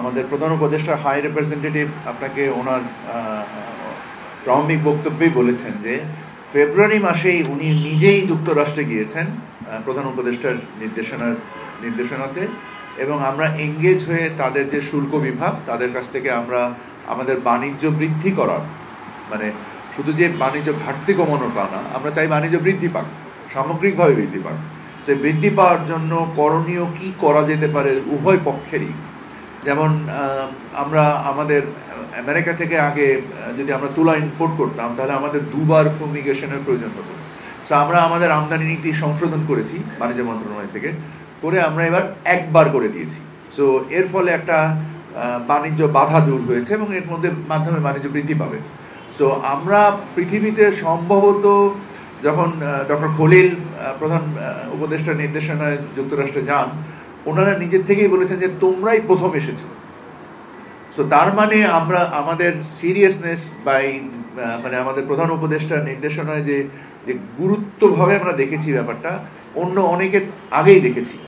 আমাদের প্রধান উপদেষ্টা হাই রিপ্রেজেন্টেটিভ আপনাকে ওনার প্রারম্ভিক বক্তব্যেই বলেছেন যে ফেব্রুয়ারি মাসেই উনি নিজেই যুক্তরাষ্ট্রে গিয়েছেন প্রধান উপদেষ্টার নির্দেশনাতে, এবং আমরা এঙ্গেজ হয়ে তাদের যে শুল্ক বিভাগ তাদের কাছ থেকে আমরা আমাদের বাণিজ্য বৃদ্ধি করার, মানে শুধু যে বাণিজ্য ঘাটতি কমানোর তা না, আমরা চাই বাণিজ্য বৃদ্ধি পাক, সামগ্রিকভাবে বৃদ্ধি পাক। সে বৃদ্ধি পাওয়ার জন্য করণীয় কি করা যেতে পারে উভয় পক্ষেরই। যেমন আমরা আমাদের আমেরিকা থেকে আগে যদি আমরা তুলা ইম্পোর্ট করতাম তাহলে আমাদের দুবার ফুমিগেশনের প্রয়োজন হতো। সো আমরা আমাদের আমদানি নীতি সংশোধন করেছি বাণিজ্য মন্ত্রণালয় থেকে, করে আমরা এবার একবার করে দিয়েছি। সো এর ফলে একটা বাণিজ্য বাধা দূর হয়েছে এবং এর মাধ্যমে বাণিজ্য বৃদ্ধি পাবে। সো আমরা পৃথিবীতে সম্ভবত যখন ডক্টর খলিল প্রধান উপদেষ্টার নির্দেশনায় যুক্তরাষ্ট্রে যান, ওনারা নিজের থেকেই বলেছেন যে তোমরাই প্রথম এসেছো। সো তার মানে আমরা আমাদের সিরিয়াসনেস মানে আমাদের প্রধান উপদেষ্টার নির্দেশনায় যে গুরুত্বভাবে আমরা দেখেছি ব্যাপারটা, অন্য অনেকে আগেই দেখেছি।